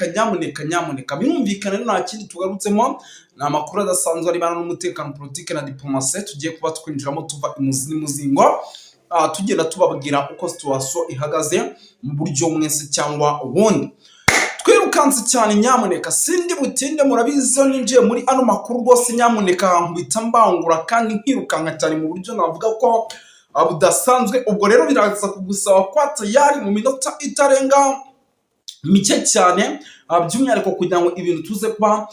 Nyamuneka birumvikana nta kindi tugarutsemo ni amakuru adasanzwe aribana n'umutekano politike na diplomasi tugiye kuba twinjiramo tuva imuzi n'imuzingo tugenda tubabwira uko situation ihagaze mu buryo mwese cyangwa ubundi twirukanse cyane. Nyamuneka sindi butinde murabizi ninjiye muri ano makuru rwose nyamuneka nkubita mbangura kandi nkirukanka cyane mu buryo navuga ko budasanzwe. Ubwo rero biraza kugusaba kwa tayari mu minota itarenga mike cyane by'umwihariko kugira ngo ibintu tuze kuba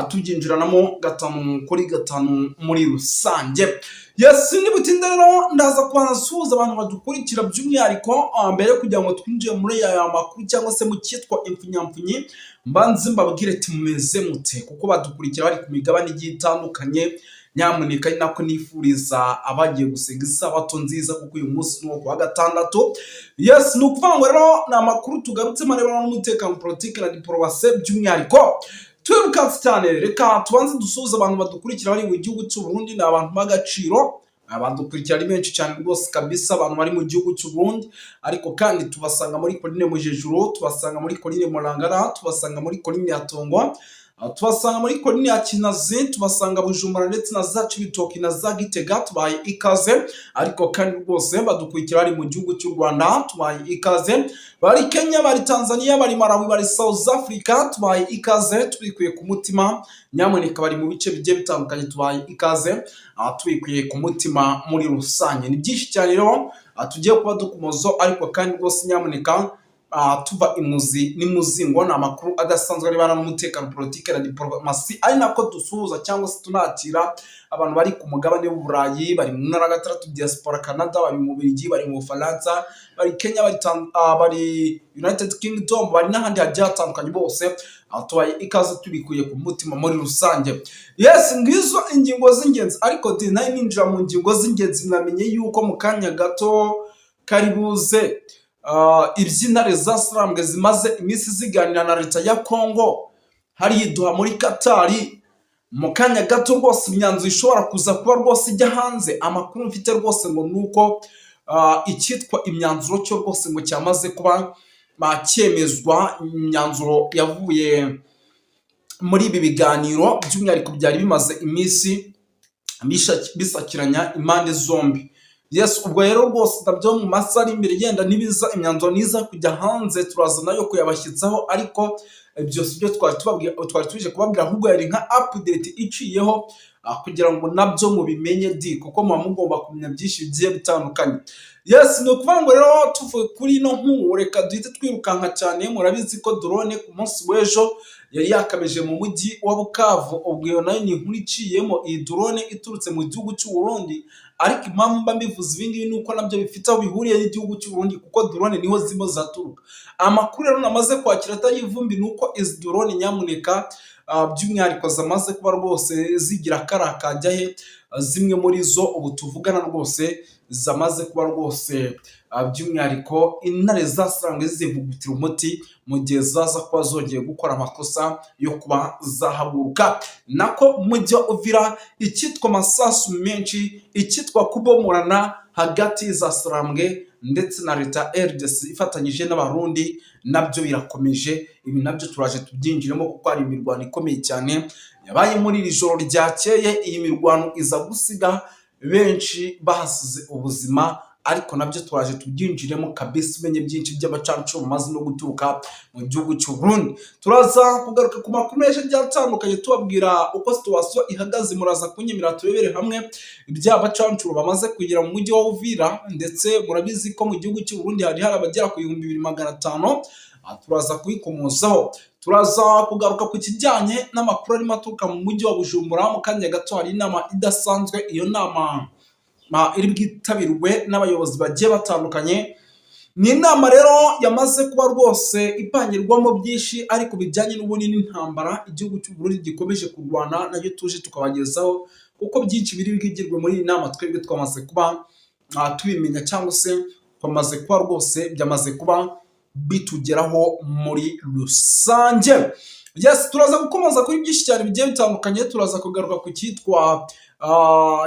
tubyinjiranamo gatanu kuri gatanu muri rusange. Yes, ni butinde rero ndaza kwanasuhuza abantu badukurikira by'umwihariko mbere kugira ngo twinjiye muri aya makuru cyangwa se mu cyitwa impfunyamfunyi mbanze mbabwire ati mumeze mute kuko badukurikira bari ku migabane igiye itandukanye. Nyamuneka ni nako nifuriza abagiye gusenga isabato nziza kuko uyu munsi ni wa gatandatu. Yes, ni ukuvuga ngo rero ni amakuru tugarutse marebana n'umutekano politike na diplomasi by'umwihariko twirukanse cyane. Reka tubanze dusuhuza abantu badukurikira bari mu gihugu cy'u Burundi, ni abantu b'agaciro abadukurikira ari benshi cyane rwose kabisa, abantu bari mu gihugu cy'u Burundi ariko kandi tubasanga muri Coline Mujejuru, tubasanga muri Coline Murangara, tubasanga muri Coline ya Tongo, tubasanga muri Coline ya Kinazi, tubasanga Bujumbura ndetse na za Cibitoke na za Gitega. Tubaye ikaze ariko kandi rwose badukurikira ari mu gihugu cy'u Rwanda, tubaye ikaze. Bari Kenya, bari Tanzania, bari Malawi, bari South Africa, tubaye ikaze tubikuye ku mutima. Nyamuneka bari mu bice bigiye bitandukanye, tubaye ikaze tubikuye ku mutima muri rusange. Ni byinshi cyane rero tugiye kuba dukumozo ariko kandi rwose nyamuneka tuva imuzi n'imuzingo ni amakuru adasanzwe aribana n'umutekano politike na diplomasi, ari nako dusuhuza cyangwa se tunakira abantu bari ku mugabane w'Uburayi, bari mu ntara gatandatu diaspora Canada, bari mu Bubiligi, bari mu Bufaransa, bari Kenya, bari United Kingdom, bari n'ahandi hagiye hatandukanye bose tubaye ikaze tubikuye ku mutima muri rusange. Yes, ngizo ingingo z'ingenzi ariko nayo ninjira mu ngingo z'ingenzi mwamenye yuko mu kanya gato karibuze iby'intare za Sarambwe zimaze iminsi ziganira na leta ya Congo hari iduha muri Katari. Mu kanya gato rwose imyanzuro ishobora kuza kuba rwose ijya hanze. Amakuru mfite rwose ngo nuko icyitwa imyanzuro cyo rwose ngo cyamaze kuba cyemezwa. Imyanzuro yavuye muri ibi biganiro by'umwihariko byari bimaze iminsi bisakiranya impande zombi. Yes, ubwo rero rwose ndabyo mu masaha ari imbere yenda nibiza imyanzuro niza kujya hanze turaza nayo kuyabashyitsaho, ariko byose byo twari tuje kubabwira ahubwo yari nka update iciyeho kugira ngo nabyo mubimenye kuko muba mugomba kumenya byinshi bigiye bitandukanye. Yes, ni ukuvuga ngo rero tuvuye kuri no nkuru reka duhite twirukanka cyane. Murabizi ko drone ku munsi w'ejo yari yakameje mu mujyi wa Bukavu. Ubwo iyo nayo ni inkuru iciyemo iyi drone iturutse mu gihugu cy'u Burundi, ariko impamvu mba mbivuze ibi ngibi nuko nabyo bifite aho bihuriye n'igihugu cy'u Burundi kuko drone niho zimo zaturuka. Amakuru rero namaze kwakira atayivumbi nuko izi drone nyamuneka by'umwihariko zamaze kuba rwose zigira kara kajya he. Zimwe muri zo ubu tuvugana rwose zamaze kuba rwose by'umwihariko intare za Sarambwe zivugutira umuti mu gihe zaza kuba zongeye gukora amakosa yo kuba zahaguruka. Nako mujya uvira icyitwa masasu menshi, icyitwa kubomorana hagati za Sarambwe ndetse na leta RDC ifatanyije n'abarundi nabyo birakomeje. Ibi nabyo turaje tubyinjiremo kuko ari imirwano ikomeye cyane yabaye muri iri joro ryakeye. Iyi mirwano iza gusiga benshi bahasize ubuzima, ariko nabyo turaje tubyinjiremo kabisa umenye byinshi by'abacancu bamaze no guturuka mu gihugu cy'u Burundi. Turaza kugaruka ku makuru menshi byatandukanye tubabwira uko situation ihagaze. Muraza kunyemera turebere hamwe iby'abacancu bamaze kugira mu mujyi wa Uvira, ndetse murabizi ko mu gihugu cy'u Burundi hari abagera ku 2500. Turaza kubikomozaho. Turaza kugaruka ku kijyanye n'amakuru arimo aturuka mu mujyi wa Bujumbura. Mu kanya gato hari inama idasanzwe, iyo nama iri bwitabirwe n'abayobozi bagiye batandukanye. Ni inama rero yamaze kuba rwose ipangirwamo byinshi ariko bijyanye n'ubunini n'intambara igihugu cy'u Burundi gikomeje kurwana nayo tuje tukabagezaho kuko byinshi biri bwigirwe muri iyi nama twebwe twamaze kuba tubimenya cyangwa se twamaze kuba rwose byamaze kuba bitugeraho muri rusange. Yes, turaza gukomeza kuri byinshi cyane bigiye bitandukanye. Turaza kugaruka ku cyitwa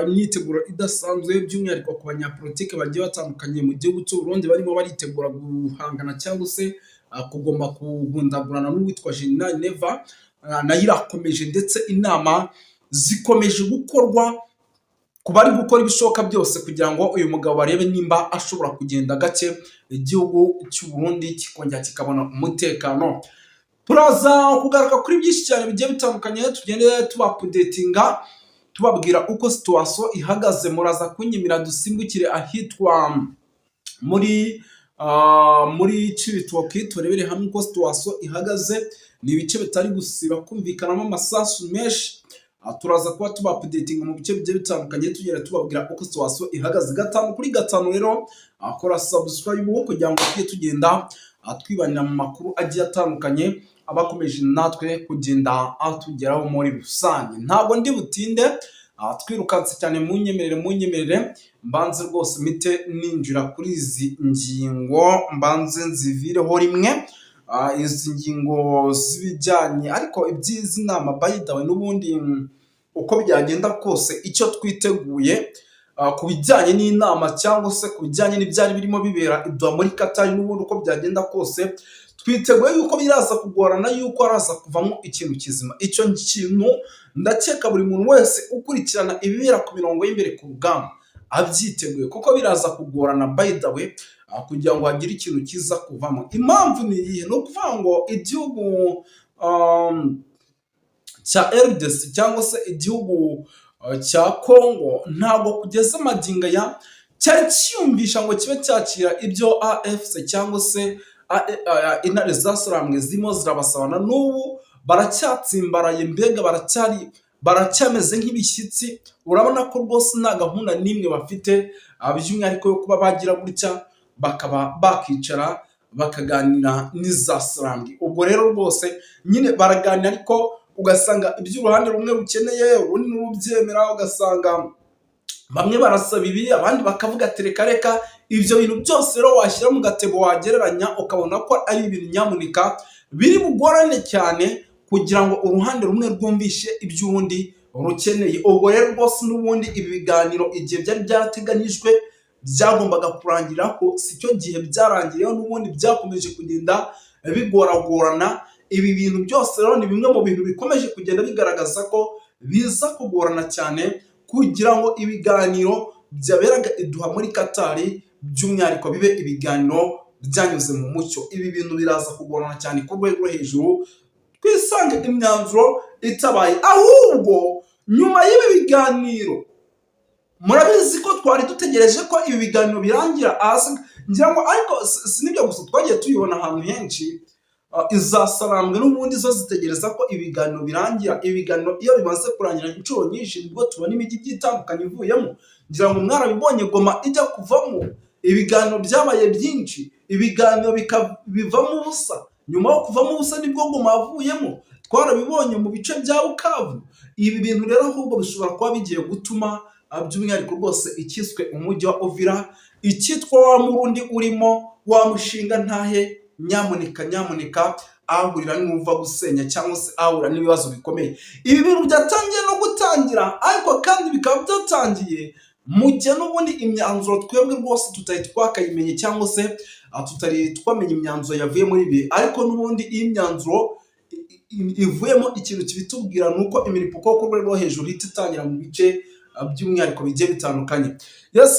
imyiteguro idasanzwe by'umwihariko ku banyapolitike bagiye batandukanye mu gihugu cy'u Burundi barimo baritegura guhangana cyangwa se kugomba kugundagurana n'uwitwa General Neva nayo irakomeje, ndetse inama zikomeje gukorwa ku bari gukora ibishoboka byose kugira ngo uyu mugabo barebe nimba ashobora kugenda gake igihugu cy'u Burundi kikongera kikabona umutekano. Turaza kugaruka kuri byinshi cyane bigiye bitandukanye, tugende tubapudetinga tubabwira uko situation ihagaze. Muraza kunyimira dusimbukire ahitwa muri Cibitoke turebere hamwe uko situation ihagaze. Ni ibice bitari gusiba kumvikanamo amasasu menshi. Turaza kuba tubapudetinga mu bice bigiye bitandukanye tugenda tubabwira uko situation ihagaze. 5 kuri 5 rero akora subscribe kugira ngo tugenda twibanira mu makuru agiye atandukanye abakomeje natwe kugenda atugeraho muri rusange. Ntabwo ndi butinde twirukanse cyane, munyemerere mbanze rwose mite ninjira kuri izi ngingo, mbanze nzivireho rimwe. Izi ngingo zibijyanye ariko ibyizi nama by the way n'ubundi uko byagenda kose icyo twiteguye ku bijyanye n'inama cyangwa se ku bijyanye n'ibyari birimo bibera ibyo muri Qatar, n'ubundi uko byagenda kose twiteguye yuko biraza kugorana yuko araza kuvamo ikintu kizima. Icyo kintu ndakeka buri muntu wese ukurikirana ibibera ku mirongo y'imbere ku rugamba abyiteguye, kuko biraza kugorana by the way kugira ngo hagire ikintu kiza kuvamo. Impamvu ni iyihe? Ni ukuvuga ngo igihugu cya RDC cyangwa se igihugu cya Congo ntabwo kugeza maginga ya cyari cyiyumvisha ngo kibe cyakira ibyo AFC cyangwa se intare zasarambwe zimo zirabasabana. N'ubu baracyatsimbaraye, mbega baracyameze nk'ibishyitsi. Urabona ko rwose nta gahunda n'imwe bafite by'umwihariko yo kuba bagira gutya bakaba bakicara bakaganira n'izasarambwe. Ubwo rero rwose nyine baraganira, ariko ugasanga iby'uruhande rumwe rukeneye urundi n'urubyemera, ugasanga bamwe barasaba ibi abandi bakavuga ati reka. Ibyo bintu byose rero washyira mu gatebo wagereranya ukabona ko ari ibintu nyamuneka biri bugorane cyane kugira ngo uruhande rumwe rwumvishe iby'undi rukeneye. Ubwo rero rwose n'ubundi ibi biganiro igihe byari byarateganyijwe byagombaga kurangiraho si cyo gihe byarangiriyeho, n'ubundi byakomeje kugenda bigoragorana. Ibi bintu byose rero ni bimwe mu bintu bikomeje kugenda bigaragaza ko biza kugorana cyane kugira ngo ibiganiro byaberaga iduha muri Qatar by'umwihariko bibe ibiganiro byanyuze mu mucyo. Ibi bintu biraza kugorana cyane ku rwego rwo hejuru, twisange imyanzuro itabaye. Ahubwo nyuma y'ibi biganiro murabizi ko twari dutegereje ko ibi biganiro birangira ngira ngo, ariko sinibyo gusa twagiye tuyibona ahantu henshi. Izasarambwe n'ubundi zo zitegereza ko ibiganiro birangira. Ibiganiro iyo bimaze kurangira inshuro nyinshi nibwo tubona imijyi igiye itandukanye ivuyemo. Ngira ngo mwarabibonye Goma ijya kuvamo, ibiganiro byabaye byinshi, ibiganiro bivamo ubusa. Nyuma yo kuvamo ubusa nibwo Goma yavuyemo, twarabibonye mu bice bya Bukavu. Ibi bintu rero ahubwo bishobora kuba bigiye gutuma by'umwihariko rwose ikiswe umujyi wa Uvira, icyitwa wa Murundi urimo wa mushinga ntahe, nyamuneka ahurira n'uva gusenya cyangwa se ahura n'ibibazo bikomeye. Ibi bintu byatangiye no gutangira, ariko kandi bikaba byatangiye mu gihe n'ubundi imyanzuro twebwe rwose tutari twakayimenye cyangwa se tutari twamenye imyanzuro yavuye muri ibi. Ariko n'ubundi iyi myanzuro ivuyemo ikintu kibitubwira nuko imiripuko ku rwego rwo hejuru ititangira mu bice by'umwihariko bigiye bitandukanye.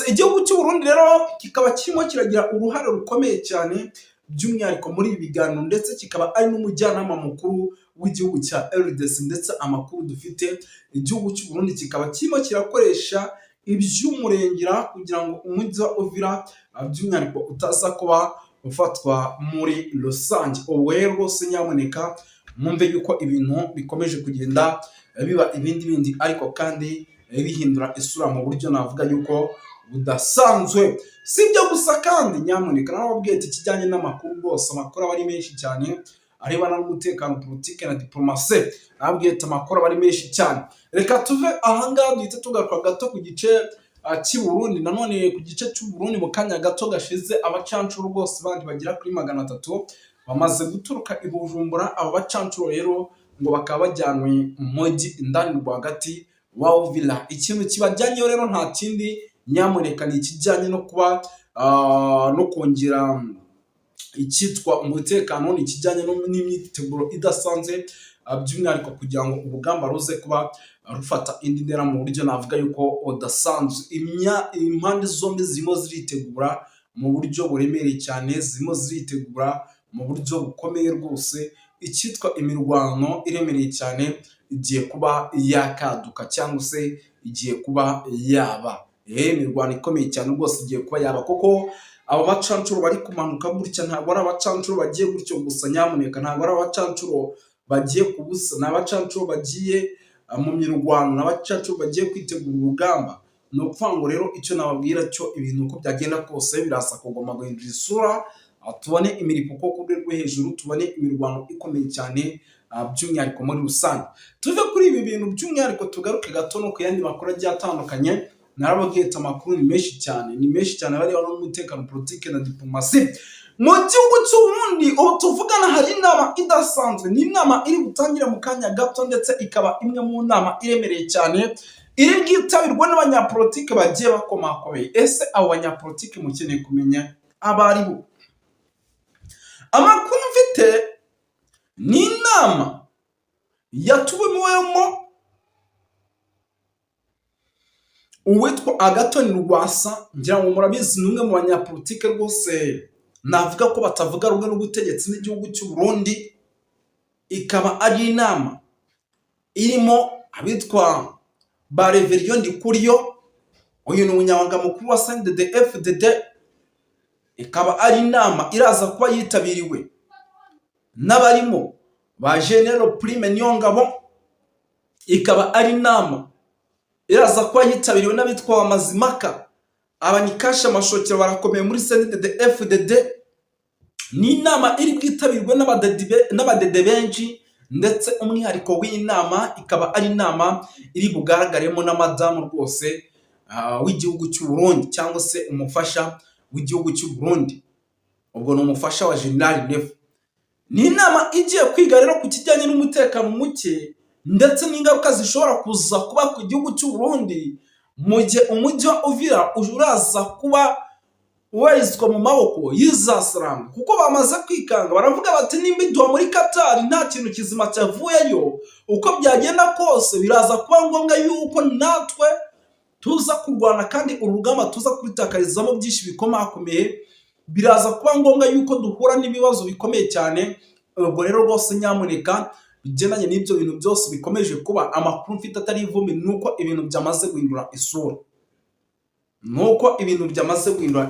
Igihugu cy'u Burundi rero kikaba kirimo kiragira uruhare rukomeye cyane by'umwihariko muri ibi biganiro, ndetse kikaba ari n'umujyanama mukuru w'igihugu cya RDC. Ndetse amakuru dufite, igihugu cy'u Burundi kikaba kirimo kirakoresha iby'umurengera kugira ngo umujyi wa Uvira by'umwihariko utaza kuba ufatwa muri rusange. Ubwo rero rwose nyamuneka mwumve yuko ibintu bikomeje kugenda biba ibindi ariko kandi bihindura isura mu buryo navuga yuko budasanzwe. Si ibyo gusa kandi nyamuneka narababwiye ati kijyanye n'amakuru rwose, amakuru aba ari menshi cyane arebana n'umutekano, politike na diplomasi. Narababwiye ati amakuru aba ari menshi cyane. Reka tuve ahangaha duhite tugaruka gato ku gice cy'u Burundi. Nanone ku gice cy'u Burundi mu kanya gato gashize abacancuro rwose bandi bagera kuri 300 bamaze guturuka i Bujumbura. Aba bacancuro rero ngo bakaba bajyanwe mu mujyi indani rwagati wa Uvira. Ikintu kibajyanyeho rero nta kindi nyamuneka ni ikijyanye no kuba no kongera icyitwa umutekano ni ikijyanye n'imyiteguro idasanzwe, by'umwihariko kugira ngo urugamba ruze kuba rufata indi ntera mu buryo navuga yuko udasanzwe. Impande zombi zirimo ziritegura mu buryo buremereye cyane, zirimo ziritegura mu buryo bukomeye rwose. Icyitwa imirwano iremereye cyane igiye kuba yakaduka cyangwa se igiye kuba yaba. Imirwano ikomeye cyane rwose igiye kuba yaba, kuko aba bacancuro bari kumanuka gutya ntabwo ari abacancuro bagiye gutyo gusa, nyamuneka ntabwo ari abacancuro bagiye kubusa, ni abacancuro bagiye mu mirwano, ni abacancuro bagiye kwitegura urugamba. Ni ukuvuga ngo rero icyo nababwira cyo ibintu uko byagenda kose birasa kugomba guhindura isura, tubone imiripuko ku rwego rwo hejuru, tubone imirwano ikomeye cyane by'umwihariko muri rusange. Tuve kuri ibi bintu by'umwihariko tugaruke gato no ku yandi makuru agiye atandukanye. Narababwiye amakuru ni menshi cyane bariho n'umutekano, politike na diplomasi mu gihugu cy'Uburundi. Ubu tuvugana hari inama idasanzwe, ni inama iri gutangire mu kanya gato, ndetse ikaba imwe mu nama iremereye cyane iri bwitabirwa n'abanyapolitike bagiye bakomakomeye. Ese abo banyapolitike mukeneye kumenya abo ari bo? Amakuru mfite ni inama yatumiwemo uwitwa Agathon Rwasa. Ngira ngo murabizi ni umwe mu banyapolitike rwose navuga ko batavuga rumwe n'ubutegetsi n'igihugu cy'u Burundi. Ikaba ari inama irimo abitwa ba Reverien Ndikuriyo, uyu ni umunyamabanga mukuru wa CNDD-FDD. Ikaba ari inama iraza kuba yitabiriwe n'abarimo ba General Prime Niyongabo. Ikaba ari inama iraza kuba yitabiriwe n'abitwa Mazimaka, Abanikasha Mashokero barakomeye muri CNDD-FDD. Ni inama iri bwitabirwe n'abadede benshi, ndetse umwihariko w'inama ikaba ari inama iri bugaragaremo na madamu rwose w'igihugu cy'u Burundi, cyangwa se umufasha w'igihugu cy'u Burundi. Ubwo ni umufasha wa General Nefu. Ni inama igiye kwiga rero ku kijyanye n'umutekano muke, ndetse n'ingaruka zishobora kuza kuba ku gihugu cy'u Burundi mu gihe umujyi wa Uvira uraza kuba ubarizwa mu maboko y'Izasalam. Kuko bamaze kwikanga, baravuga bati nimba iduha muri Qatar nta kintu kizima cyavuyeyo, uko byagenda kose biraza kuba ngombwa yuko natwe tuza kurwana, kandi urugamba tuza kuritakarizamo byinshi bikomakomeye. Biraza kuba ngombwa yuko duhura n'ibibazo bikomeye cyane. Ubwo rero rwose nyamuneka bigendanye n'ibyo bintu byose bikomeje kuba, amakuru mfite atari ivumi nuko ibintu byamaze guhindura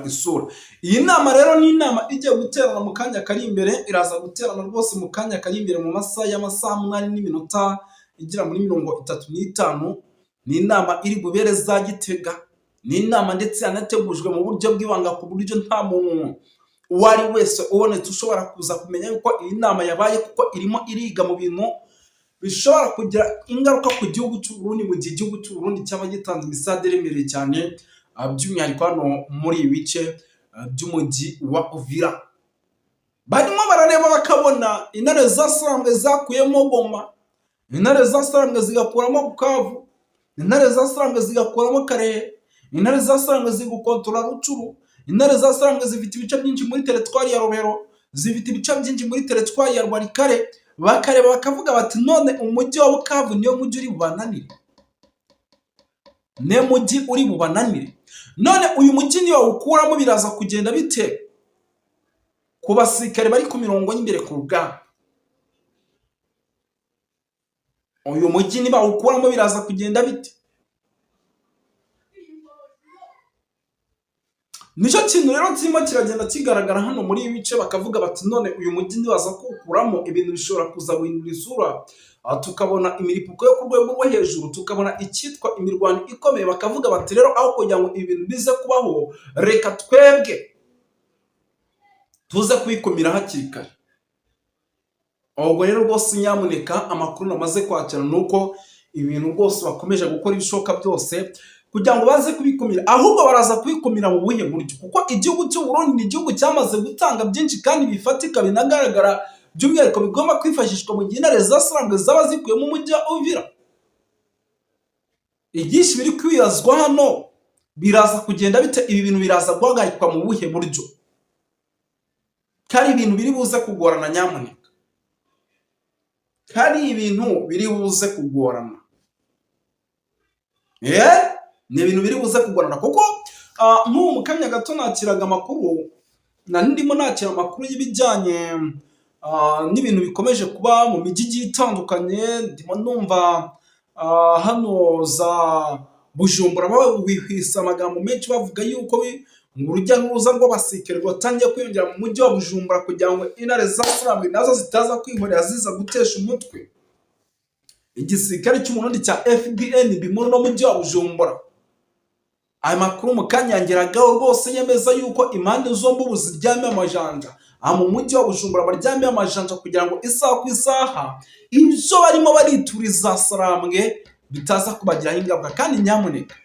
isura. Iyi nama rero ni inama igiye guterana mu kanya kari imbere, iraza guterana rwose mu kanya kari imbere mu masaha 8 n'iminota igera muri 35. Ni inama iri bubere za Gitega. Ni inama ndetse yanategujwe mu buryo bw'ibanga, ku buryo nta muntu uwari wese ubonetse ushobora kuza kumenya yuko iyi nama yabaye, kuko irimo iriga mu bintu bishobora kugira ingaruka ku gihugu cy'u Burundi, mu gihe igihugu cy'u Burundi cyaba gitanze imisade iremereye cyane, by'umwihariko hano muri ibi bice by'umujyi wa Uvira. Barimo barareba bakabona intare zasarambwe zakuyemo Goma, intare zasarambwe zigakuramo Bukavu, intare zasarambwe zigakuramo Karehe, intare zasarambwe zigukontora Rucuru, intare zasarambwe zifite ibice byinshi muri teritwari ya Robero, zifite ibice byinshi muri teritwari ya Rwarikare. Bakareba bakavuga bati none umujyi wa Bukavu niyo mujyi uri bubananire, none uyu mujyi niyo ukuramo biraza kugenda bite ku basirikare bari ku mirongo y'imbere ku rugamba? Uyu mujyi niba ukuramo biraza kugenda bite? Nicyo kintu rero kirimo kiragenda kigaragara hano muri ibi bice. Bakavuga bati none uyu mujyi ndibaza kuwukuramo ibintu bishobora kuza guhindura isura, tukabona imiripuko yo ku rwego rwo hejuru, tukabona icyitwa imirwano ikomeye. Bakavuga bati rero aho kugira ngo ibintu bize kubaho, reka twebwe tuze kubikumira hakiri kare. Ubwo rero rwose nyamuneka amakuru namaze kwakira nuko ibintu rwose bakomeje gukora ibishoboka byose kugira ngo baze kubikumira, ahubwo baraza kubikumira mu buhe buryo? Kuko igihugu cy'u Burundi ni igihugu cyamaze gutanga byinshi kandi bifatika binagaragara, by'umwihariko bigomba kwifashishwa mu gihe intare zasarambwe zaba zikuye mu mujyi wa Uvira. Ibyinshi biri kwiyazwa hano biraza kugenda bite? Ibi bintu biraza guhagarikwa mu buhe buryo? kari ibintu biri buze kugorana nyamuneka, kari ibintu biri buze kugorana, ni ibintu biri buze kugorana kuko nk'ubu mu kanya gato nakiraga amakuru, ndimo nakira amakuru y'ibijyanye n'ibintu bikomeje kuba mu mijyi igiye itandukanye. Ndimo numva hano za Bujumbura bihwisa amagambo menshi bavuga yuko urujya n'uruza rw'abasirikare rwatangiye kwiyongera mu mujyi wa Bujumbura kugira ngo intare za Sarambwe nazo zitaza kwihorera ziza gutesha umutwe igisirikare cy'umurundi cya FDN muri no mujyi wa Bujumbura. Aya makuru mu kanya yangeragaho rwose yemeza yuko impande zombi ubu ziryamye amajanja, mu mujyi wa Bujumbura baryamye amajanja kugira ngo isaha ku isaha ibyo barimo barituriza Sarambwe bitaza kubagiraho ingaruka. Kandi nyamuneka,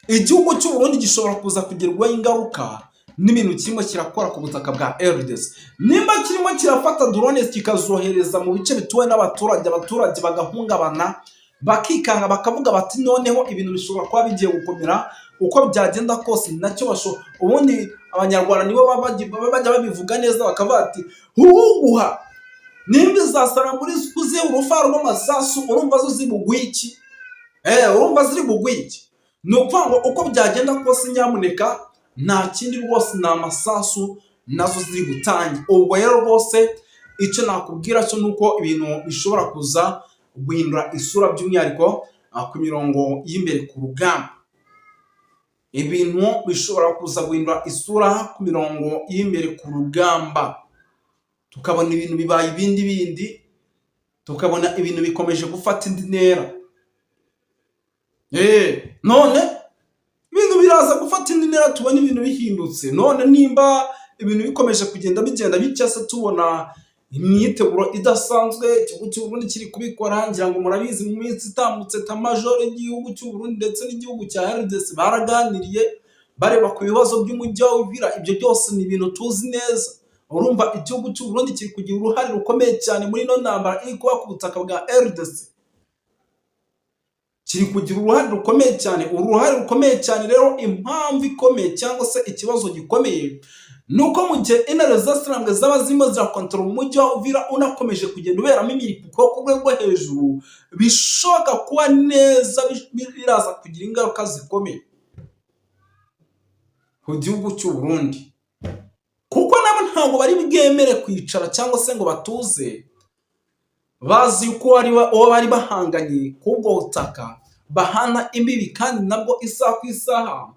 igihugu cy'u Burundi gishobora kuza kugerwaho ingaruka n'ibintu kirimo kirakora ku butaka bwa RDC. Nimba kirimo kirafata drones kikazohereza mu bice bituwe n'abaturage, abaturage bagahungabana bakikanga bakavuga bati noneho ibintu bishobora kuba bigiye gukomera uko byagenda kose. Nacyo ubundi abanyarwanda nibo bajya babivuga neza bakavuga ati huguha nimba izasara muri kuze urufaro rw'amasasu urumva zo zibugwiki, urumva ziri bugwiki. Ni ukuvuga ngo uko byagenda kose nyamuneka nta kindi rwose ni amasasu nazo ziri butange. Ubwo rero rwose icyo nakubwira cyo nuko ibintu bishobora kuza guhindura isura, by'umwihariko ku mirongo y'imbere ku rugamba. Ibintu bishobora kuza guhindura isura ku mirongo y'imbere ku rugamba, tukabona ibintu bibaye ibindi, tukabona ibintu bikomeje gufata indi ntera. None ibintu biraza gufata indi ntera, tubona ibintu bihindutse. None nimba ibintu bikomeje kugenda bitya se tubona imyiteguro idasanzwe igihugu cy'u Burundi kiri kubikora, ngira ngo murabizi mu minsi itambutse Major y'igihugu cy'u Burundi ndetse n'igihugu cya RDC baraganiriye bareba ku bibazo by'umujyi wa Uvira. Ibyo byose ni ibintu tuzi neza. Urumva igihugu cy'u Burundi kiri kugira uruhare rukomeye cyane muri no ntambara iri kuba ku butaka bwa RDC, kiri kugira uruhare rukomeye cyane. Uruhare rukomeye cyane rero, impamvu ikomeye cyangwa se ikibazo gikomeye nuko mu gihe intare za Sarambwe zaba zirimo zirakontorora umujyi wa Uvira unakomeje kugenda uberamo imirikuko ku rwego hejuru, bishoboka kuba neza biraza kugira ingaruka zikomeye ku gihugu cy'u Burundi, kuko nabo ntabwo bari bwemere kwicara cyangwa se ngo batuze bazi ko uwo bari bahanganye k'ubwo butaka bahana imbibi, kandi nabwo isaha ku isaha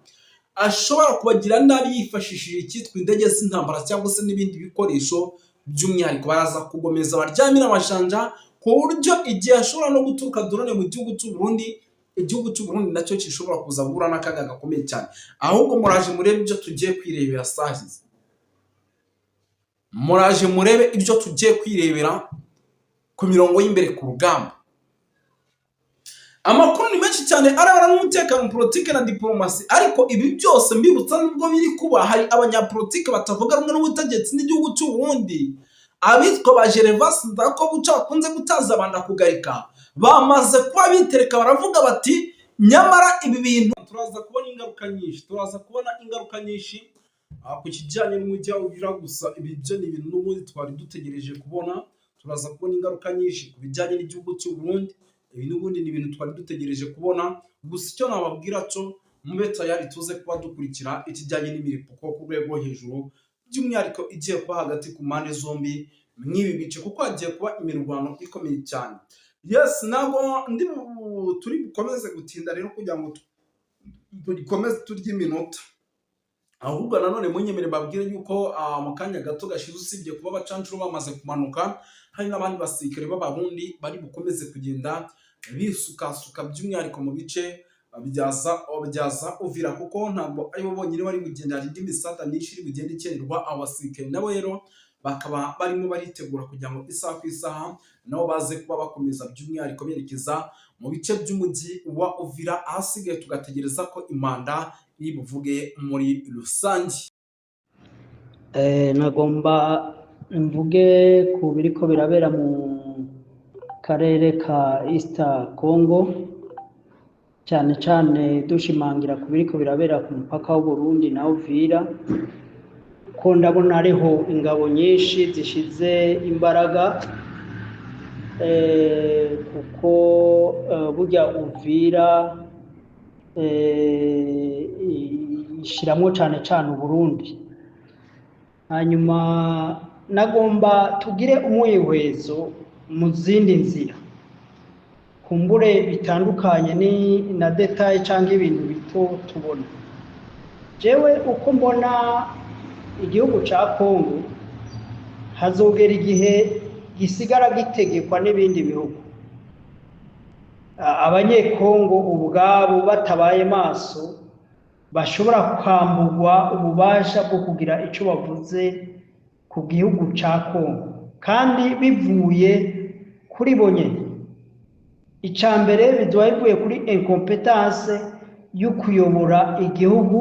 ashobora kubagira nabi yifashishije icyitwa indege z'intambara cyangwa se n'ibindi bikoresho. By'umwihariko baraza kugomeza baryamira amajanja ku buryo igihe ashobora no guturuka drone mu gihugu cy'u Burundi, igihugu cy'u Burundi nacyo gishobora kuza guhura n'akaga gakomeye cyane. Ahubwo muraje murebe ibyo tugiye kwirebera sahize, muraje murebe ibyo tugiye kwirebera ku mirongo y'imbere ku rugamba. Amakuru ni menshi cyane arabana n'umutekano, politike na diplomasi, ariko ibi byose mbibutsa nubwo biri kuba hari abanyapolitike batavuga rumwe n'ubutegetsi n'igihugu cy'u Burundi, abitwa ba Gervas Ndirakobuca bakunze gutaza abanda kugarika, bamaze kuba bitereka baravuga bati nyamara ibi bintu turaza kubona ingaruka nyinshi, ku kijyanye n'umujyi wa Uvira. Gusa ibi byo ni ibintu n'ubundi twari dutegereje kubona. Turaza kubona ingaruka nyinshi ku bijyanye n'igihugu cy'u Burundi. Ibi n'ubundi ni ibintu twari dutegereje kubona. Gusa icyo nababwira cyo mube tayari tuze kuba dukurikira ikijyanye n'imiripuko ku rwego hejuru, by'umwihariko igiye kuba hagati ku mpande zombi mw'ibi bice, kuko hagiye kuba imirwano ikomeye cyane. Yes, ntabwo turi bukomeze gutinda rero kugira ngo dukomeze turya iminota, ahubwo nanone munyemere babwire yuko mu kanya gato gashize usibye kuba abacancuro bamaze kumanuka, hari n'abandi basirikare b'abarundi bari bukomeze kugenda bisukasuka, by'umwihariko mu bice byaza Uvira, kuko ntabwo aribo bonyine bari kugenda, hari indi misada myinshi iri kugenda ikenerwa. Abasirikare nabo rero bakaba barimo baritegura kugira ngo isaha ku isaha nabo baze kuba bakomeza, by'umwihariko berekeza mu bice by'umujyi wa Uvira, ahasigaye tugategereza ko imanda buvuge muri rusange. Nagomba mvuge ku biriko birabera mu karere ka East Congo, cyane cyane dushimangira ku biriko birabera ku mupaka w'u Burundi na Uvira. ko ndabona hariho ingabo nyinshi zishize imbaraga kuko burya Uvira ishiramwo cane cane Uburundi. Hanyuma nagomba tugire umwihwezo mu zindi nzira kumbure bitandukanye na detail cyangwa ibintu bito tubona. Jewe uko mbona igihugu ca Kongo hazogera igihe gisigara gitegekwa n'ibindi bihugu, abanyekongo ubwabo batabaye maso bashobora kwamburwa ububasha bwo kugira ico bavuze ku gihugu ca Kongo, kandi bivuye kuri bo nyene. Icambere bizoba bivuye kuri incompetence yo kuyobora igihugu,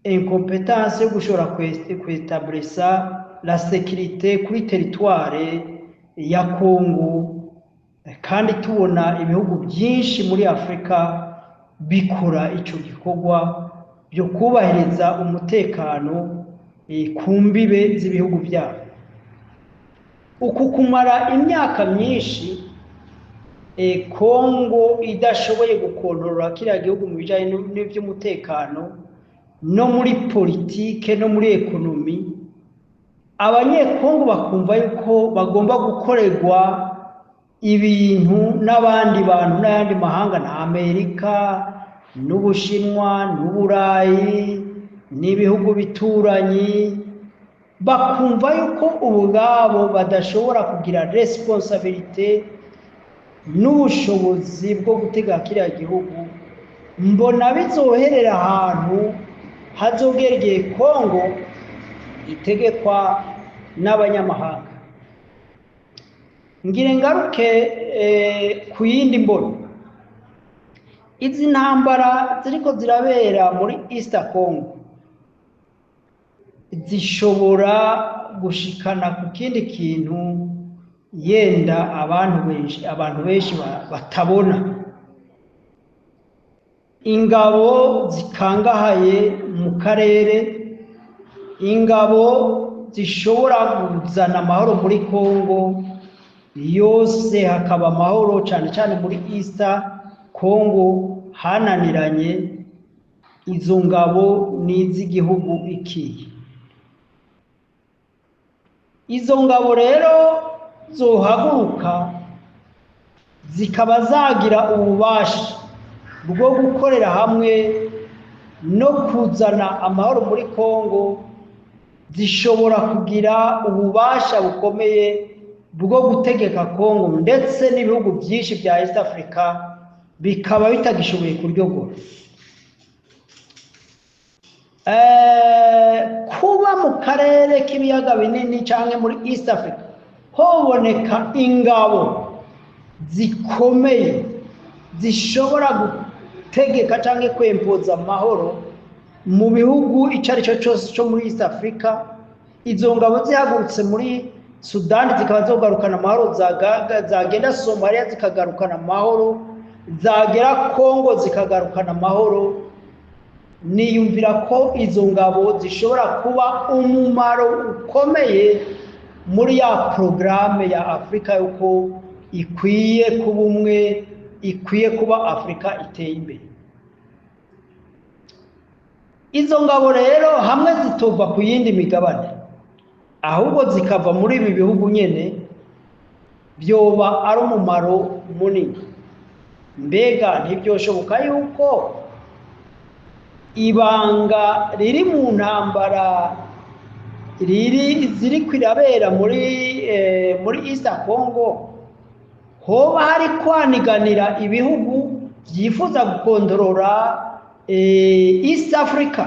incompetence yo gushobora kwestablisa la sécurité kuri territoire ya Kongo, kandi tubona ibihugu byinshi muri Afrika bikora ico gikorwa byo kubahiriza umutekano ku mbibe z'ibihugu byabo. Uku kumara imyaka myinshi Kongo idashoboye gukontorora kiriya gihugu mu bijanye n'ivy'umutekano no muri politike no muri ekonomi, abanyekongo bakumva yuko bagomba gukorerwa ibintu n'abandi bantu n'ayandi mahanga na Amerika n'Ubushinwa n'Uburayi n'ibihugu bituranyi, bakumva yuko ubwabo badashobora kugira responsabilité n'ubushobozi bwo gutega kiriya gihugu. Mbona bizoherera ahantu hazogereye Kongo itegekwa n'abanyamahanga. Ngire ngaruke ku yindi mbono. Izi ntambara ziriko zirabera muri East Congo zishobora gushikana ku kindi kintu yenda abantu benshi batabona. Ingabo zikangahaye mu karere, ingabo zishobora kuzana amahoro muri Kongo yose, hakaba amahoro cyane cyane muri East Congo hananiranye. Izo ngabo n'iz'igihugu ikiye. Izo ngabo rero zohaguruka zikaba zagira ububasha bwo gukorera hamwe no kuzana amahoro muri Kongo, zishobora kugira ububasha bukomeye bwo gutegeka Kongo, ndetse n'ibihugu byinshi bya East Africa bikaba bitagishoboye kuryogora. Kuba mu karere k'ibiyaga binini cyangwa muri East Africa hoboneka ingabo zikomeye zishobora gutegeka cyangwa kwempoza amahoro mu bihugu icyo ari cyo cyose cyo muri East Africa. Izo ngabo zihagurutse muri Sudani zikaba zogarukana amahoro, zagenda Somalia zikagarukana amahoro, zagera Kongo zikagarukana amahoro. Niyumvira ko izo ngabo zishobora kuba umumaro ukomeye muri ya programme ya Afrika yuko ikwiye kuba umwe, ikwiye kuba Afrika iteye imbere. Izo ngabo rero hamwe zitova ku yindi migabane, ahubwo zikava muri ibi bihugu nyene, byoba ari umumaro munini. Mbega ntibyoshoboka yuko ibanga riri mu ntambara ziri kwirabera muri East Congo hoba hari kwaniganira ibihugu byifuza gukondorora East Africa?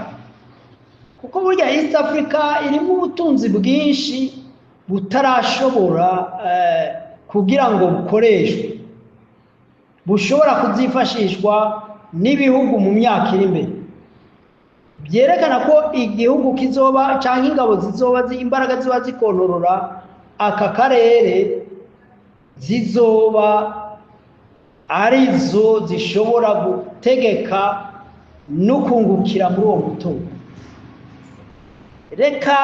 Kuko burya East Africa irimo ubutunzi bwinshi butarashobora kugira ngo bukoreshwe, bushobora kuzifashishwa n'ibihugu mu myaka iri imbere. Byerekana ko igihugu kizoba cyangwa ingabo zizoba imbaraga ziba zikontorora aka karere zizoba arizo zishobora gutegeka no kungukira muri uwo mutungo. reka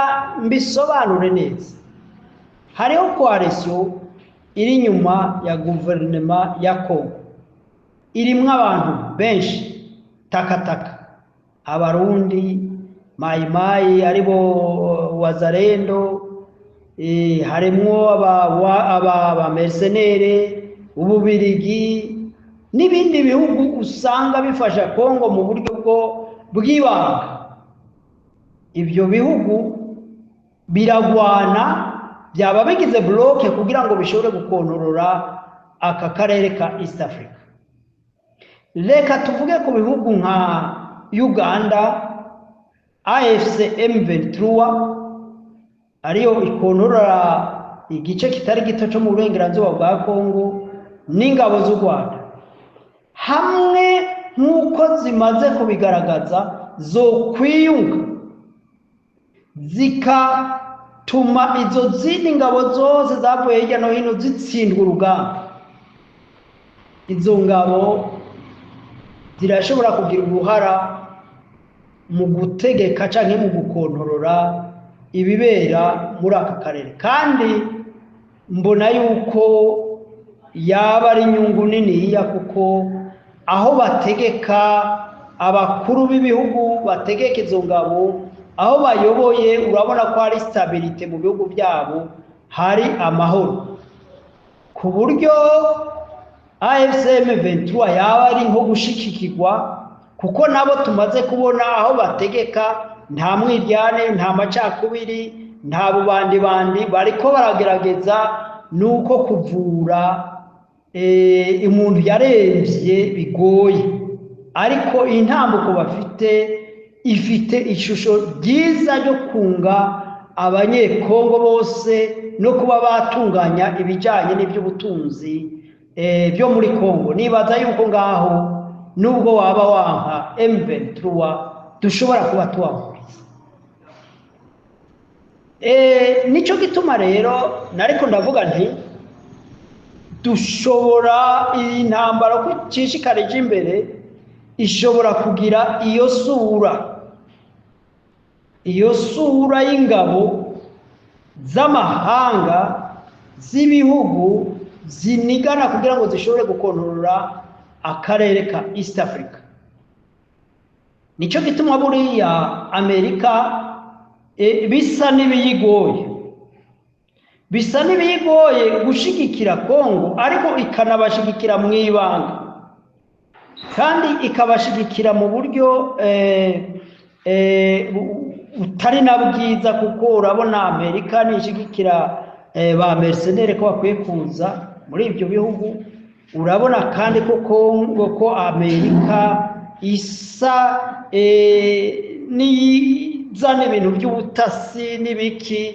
mbisobanure neza. Hariho coalition iri inyuma ya guverinoma ya Kongo, irimwo abantu benshi takataka, abarundi, mayimayi aribo wazalendo, harimwo aba mercenere, Ububirigi n'ibindi bihugu usanga bifasha Kongo mu buryo bw'ibanga. Ibyo bihugu biragwana, byaba bigize bloke kugira ngo bishobore gukontorora aka karere ka East Africa. Reka tuvuge ku bihugu nka Uganda, AFC M23 ariyo ikontorora igice kitari gito cyo mu burengerazuba bwa Kongo n'ingabo z'u Rwanda, hamwe nk'uko zimaze kubigaragaza zo kwiyunga zikatuma izo zindi ngabo zose zavuye hirya no hino zitsindwa urugamba. Izo ngabo zirashobora kugira uruhara mu gutegeka canke mu gukontorora ibibera muri aka karere, kandi mbona yuko yaba ari inyungu niniya, kuko aho bategeka abakuru b'ibihugu bategeka izo ngabo, aho bayoboye urabona ko hari stabilite mu bihugu byabo, hari amahoro, ku buryo AFC M23 yaba ari nko gushikikirwa, kuko nabo tumaze kubona aho bategeka nta mwiryane, nta macakubiri, nta bubandi bariko baragerageza nuko kuvura umuntu yaremvye bigoye, ariko intambuko bafite ifite ishusho ryiza ryo kunga abanyekongo bose no kuba batunganya ibijanye n'iby'ubutunzi byo muri Kongo. Nibaza yuko ngaho nubwo waba wanka M23 dushobora kuba tuwahuriza. Nico gituma rero nariko ndavuga nti dushobora intambara ko cishikarije imbere ishobora kugira iyo sura y'ingabo z'amahanga z'ibihugu zinigana kugira ngo zishobore gukontorora akarere ka East Africa. Nico gituma buriya Amerika bisa n'ibiyigoye gushigikira Kongo, ariko ikanabashigikira mu ibanga, kandi ikabashigikira mu buryo utari na bwiza, kuko urabona Amerika nishigikira ba mercenere ko bakwiye kuza muri ibyo bihugu. Urabona kandi ko Kongo, ko Amerika isa n'izana ibintu by'ubutasi n'ibiki,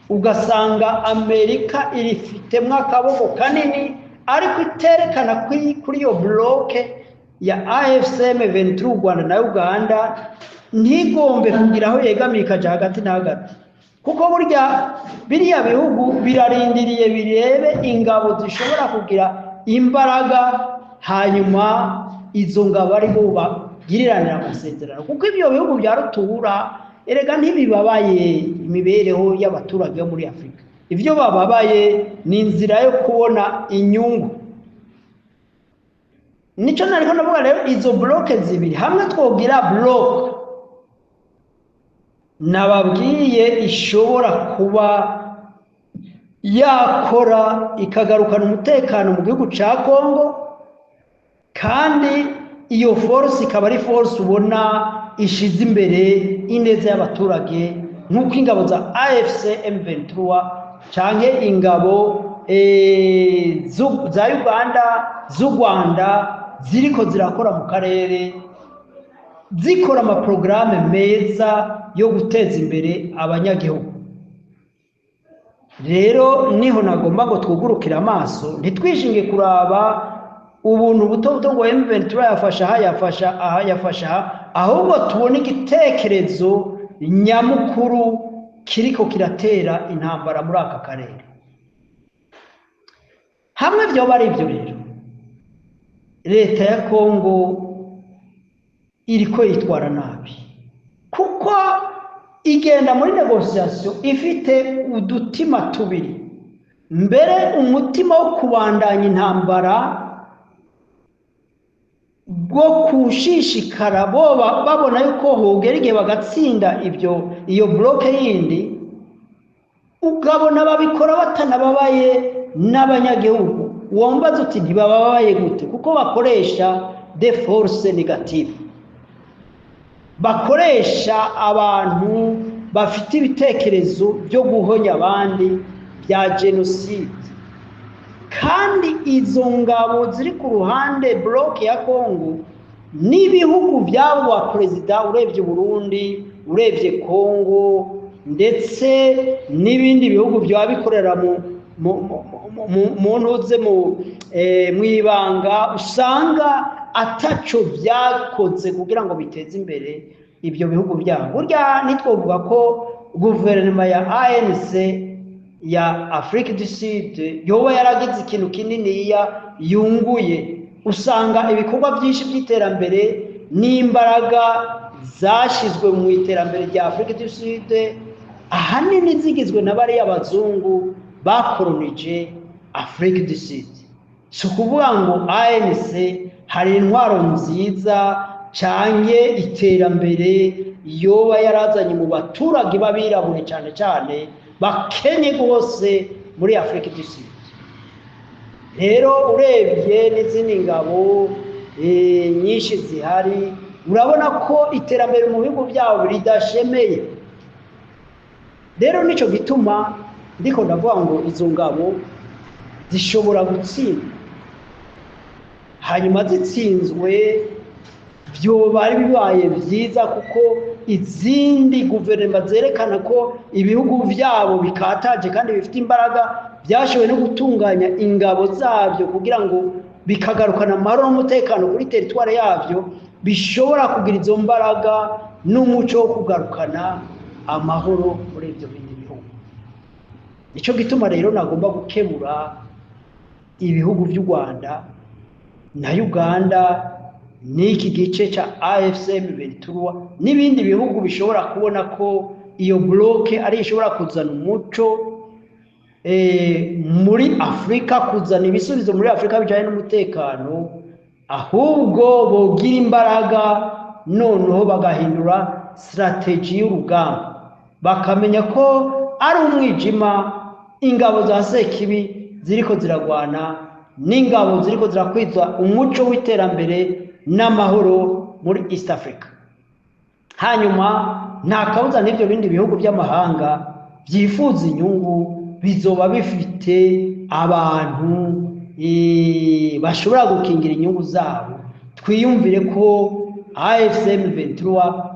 ugasanga Amerika irifitemwo akaboko kanini, ariko iterekana kuri iyo bloke ya AFC M23 u Rwanda na Uganda ntigombe kugira aho yegamiye ikaja hagati na hagati, kuko burya biriya bihugu birarindiriye birebe ingabo zishobora kugira imbaraga, hanyuma izo ngabo ari bo bagiriranira amasezerano, kuko ibyo bihugu bya rutura erega ntibibabaye imibereho y'abaturage bo muri Afrika. Ibyo bababaye ni inzira yo kubona inyungu. Nico nariko ndavuga rero, izo bloke zibiri hamwe twogira bloke nababwiye ishobora kuba yakora ikagarukana umutekano mu gihugu ca Kongo, kandi iyo force ikaba ari force ubona ishize imbere ineza y'abaturage, nk'uko ingabo za AFC M23 canke ingabo za Uganda, z'u Rwanda ziriko zirakora mu karere, zikora amaprograme meza yo guteza imbere abanyagihugu. Rero niho nagomba ngo twugurukira amaso, ntitwishinge kuraba ubuntu buto ngo M23 yafasha aha, ahubwo tubone igitekerezo nyamukuru kiriko kiratera intambara muri aka karere. Hamwe byo bari ibyo rero, leta ya Kongo iriko yitwara nabi, kuko igenda muri negociation ifite udutima tubiri, mbere umutima wo kubandanya intambara bwo kushishikara babona yuko hogera igihe bagatsinda iyo bloke yindi, ukabona babikora batanababaye n'abanyagihugu. Wombaza uti ntibababaye gute? Kuko bakoresha de force negative, bakoresha abantu bafite ibitekerezo byo guhonya abandi bya genocide. Kandi izo ngabo ziri ku ruhande bloke ya Kongo n'ibihugu byabo ba perezida, urebye Burundi, urebye Kongo, ndetse n'ibindi bihugu byaba bikorera mu ntuze mu ibanga, usanga ataco byakoze kugira ngo biteze imbere ibyo bihugu byabo. Burya nitwovuga ko guverinoma ya ANC ya Afrique du Sud yoba yaragize ikintu kinini yunguye, usanga ibikorwa byinshi by'iterambere n'imbaraga zashizwe mu iterambere rya Afrique du Sud ahanini zigizwe na bari abazungu bakolonije Afrique du Sud. Si ukuvuga ngo ANC hari intwaro nziza canke iterambere yoba yarazanye mu baturage babirabure cyane cyane bakenye rwose muri Afrique du Sud. Rero urebye n'izindi ngabo nyinshi zihari, urabona ko iterambere mu bihugu byabo ridashemeye. Rero nico gituma ndiko ndavuga ngo izo ngabo zishobora gutsinda, hanyuma zitsinzwe byoba ari bibaye byiza, kuko izindi guverinoma zerekana ko ibihugu byabo bikataje kandi bifite imbaraga, byashoboye no gutunganya ingabo zabyo kugira ngo bikagarukana amahoro n'umutekano kuri teritwari yabyo, bishobora kugira izo mbaraga n'umuco wo kugarukana amahoro muri ibyo bindi bihugu. Nico gituma rero nagomba gukemura ibihugu by'u Rwanda na Uganda n'iki gice ca AFC/M23 n'ibindi bihugu bishobora kubona ko iyo bloke ari ishobora kuzana umuco muri Afrika, kuzana ibisubizo muri Afrika bijanye n'umutekano, ahubwo bogira imbaraga noneho bagahindura strategy y'urugamba, bakamenya ko ari umwijima ingabo za Sekibi ziriko ziragwana n'ingabo ziriko zirakwiza umuco w'iterambere n'amahoro muri East Africa. Hanyuma nta kabuza n'ibyo bindi bihugu by'amahanga byifuza inyungu bizoba bifite abantu bashobora gukingira inyungu zabo. Twiyumvire ko AFC/M23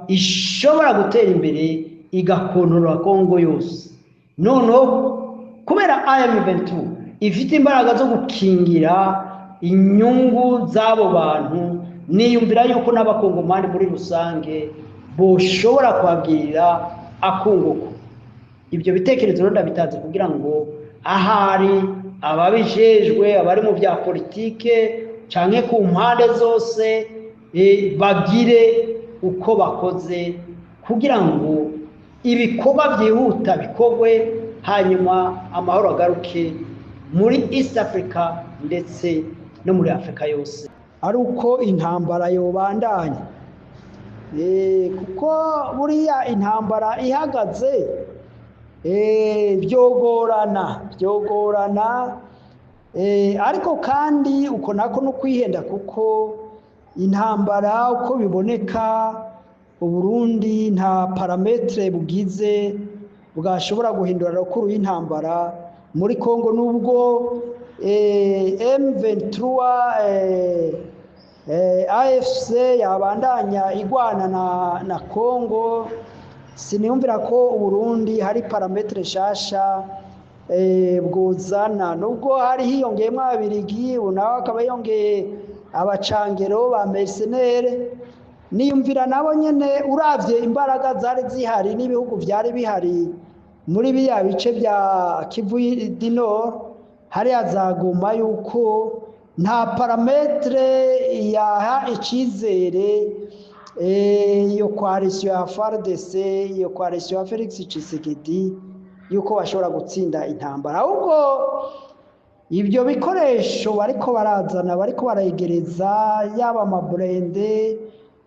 ishobora gutera imbere igakontorora Kongo yose. Noneho kubera AM23 ifite imbaraga zo gukingira inyungu z'abo bantu, niyumvira yuko n'abakongomani muri rusange boshobora kwagirira akunguko. Ibyo bitekerezo rero ndabitanze kugira ngo ahari ababijejwe, abari mu bya politike canke ku mpande zose bagire uko bakoze kugira ngo ibikorwa byihuta bikorwe, hanyuma amahoro agaruke muri East Africa ndetse no muri Afrika yose. Ari uko intambara yobandanya, kuko buriya intambara ihagaze byogorana, ariko kandi uko nako no kwihenda, kuko intambara uko biboneka Uburundi nta parametre bugize bwashobora guhindura rukuru y'intambara muri Kongo. Nubwo M23 AFC yabandanya igwana na Kongo, siniyumvira ko Uburundi hari parametre shasha bwuzana. Nubwo hari hiyongeyemo abirigi, nawe akaba yongeye abacangero ba mercenaire, niyumvira nabo nyene uravye imbaraga zari zihari n'ibihugu byari bihari muri biriya bice bya Kivu du Nord, hari azaguma yuko nta parametre yaha icizere iyo coalition ya FARDC, iyo coalition ya Felix Tshisekedi yuko bashobora gutsinda intambara. Ahubwo ibyo bikoresho bariko barazana, bariko barayegereza, yaba amaburende,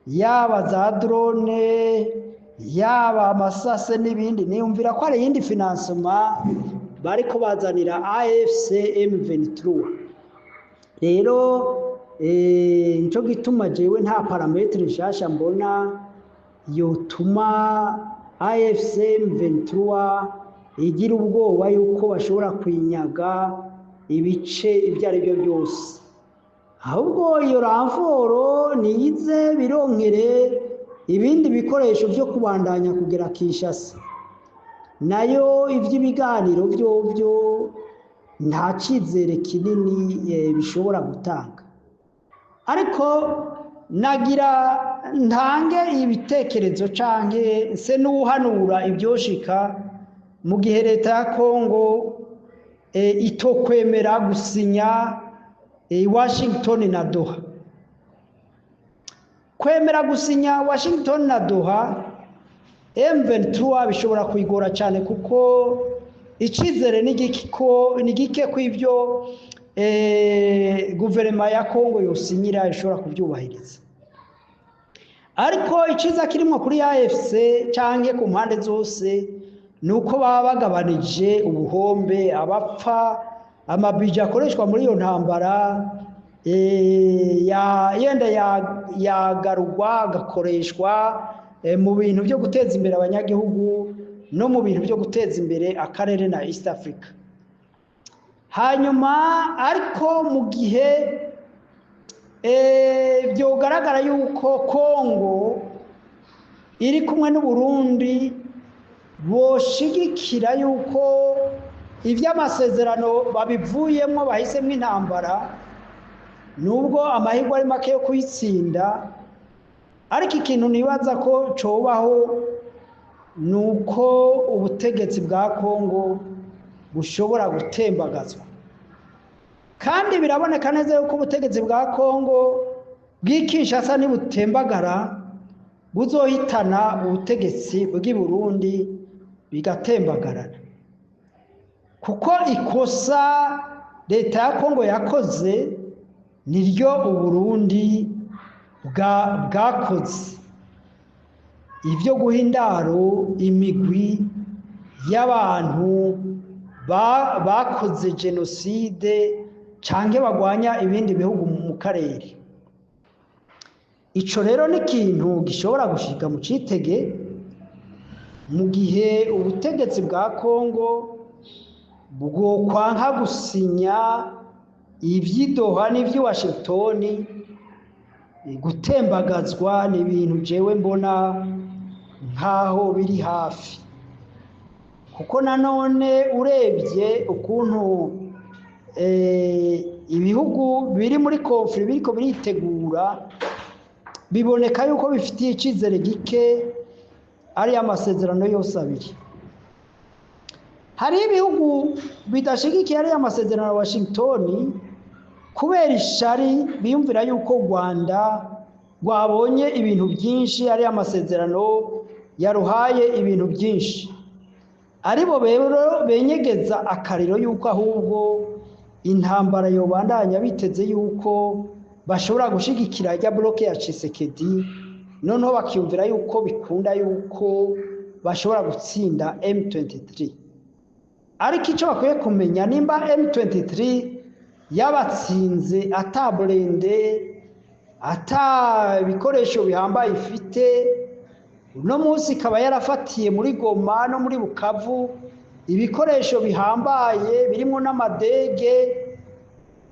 yaba za drone, yaba amasase n'ibindi, niyumvira ko ari iyindi financement bariko bazanira AFC M23. Rero nico gituma jewe nta parametre nshasha mbona yotuma AFC M23 igira ubwoba yuko bashobora kwinyaga ibice ibyo ari byo byose. Ahubwo iyo ramforo niyize bironkere ibindi bikoresho byo kubandanya kugera Kinshasa, nayo ivy'ibiganiro byo nta cizere kinini bishobora gutanga. Ariko nagira ntange ibitekerezo canke se n'uhanura ibyoshika mu gihe leta ya Kongo itokwemera gusinya Washington na Doha. Kwemera gusinya Washington na Doha, M23 bishobora kwigora cyane kuko icizere ni gike kw'ibyo guverinoma ya Kongo yosinyira ishobora kubyubahiriza. Ariko iciza kirimo kuri AFC canke ku mpande zose nuko baba bagabanije ubuhombe, abapfa, amabije akoreshwa muri iyo ntambara yenda yagarurwa agakoreshwa mu bintu byo guteza imbere abanyagihugu no mu bintu byo guteza imbere akarere na East Africa. Hanyuma ariko mu gihe byogaragara yuko Kongo iri kumwe n'u Burundi boshigikira yuko ivy'amasezerano babivuyemo bahisemo intambara, nubwo amahirwe ari make yo kuyitsinda, ariko ikintu nibaza ko cobaho nuko ubutegetsi bwa Kongo bushobora gutembagazwa. Kandi biraboneka neza yuko ubutegetsi bwa Kongo bw'Kinshasa nibutembagara buzohitana ubutegetsi bw'i Burundi bigatembagarana, kuko ikosa leta ya Kongo yakoze niryo Uburundi bwakoze, ivyo guha indaro imigwi y'abantu bakoze jenoside canke bagwanya ibindi bihugu mu karere. Ico rero ni ikintu gishobora gushika mu citege mu gihe ubutegetsi bwa Kongo bwokwanka gusinya ivy'idoha n'ivyi Washington, gutembagazwa ni ibintu jewe mbona nkaho biri hafi, kuko nanone urebye ukuntu ibihugu biri muri conflict biriko biritegura, biboneka yuko bifitiye icizere gike ari amasezerano yose abiri. Hari ibihugu bidashigikiye ari amasezerano ya Washington kubera ishari, biyumvira yuko Rwanda rwabonye ibintu byinshi ari amasezerano yaruhaye ibintu byinshi, aribo rero benyegeza akariro yuko ahubwo intambara yobandanya biteze yuko bashobora gushigikira ya bloke ya Tshisekedi, noneho bakiyumvira yuko bikunda yuko bashobora gutsinda M23. Ariko icyo bakwiye kumenya, nimba M23 yabatsinze ata burende ata bikoresho bihambaye ifite, uno munsi ikaba yarafatiye muri Goma no muri Bukavu ibikoresho bihambaye birimo n'amadege,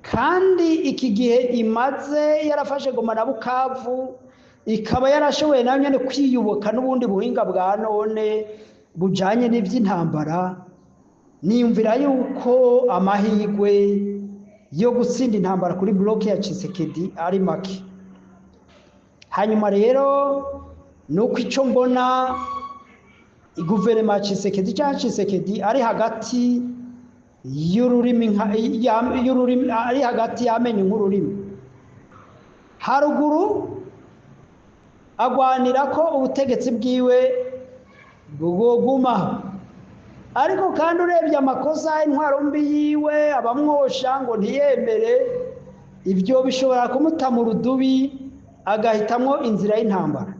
kandi iki gihe imaze yarafashe Goma na Bukavu ikaba yarashoboye nayo nyene kwiyuboka n'ubundi buhinga bwa none bujanye n'ivy'intambara, niyumvira yuko amahirwe yo gutsinda intambara kuri bloke ya Tshisekedi ari make. Hanyuma rero nuko ico mbona guverinoma ya Tshisekedi cyangwa Tshisekedi ari hagati y'ururimi ari hagati y'amenyo nk'ururimi. Haruguru agwanira ko ubutegetsi bwiwe bwogumaho. Ariko kandi urebye amakosa intwaro mbi yiwe abamwosha ngo ntiyemere, ibyo bishobora kumuta mu rudubi agahitamwo inzira y'intambara.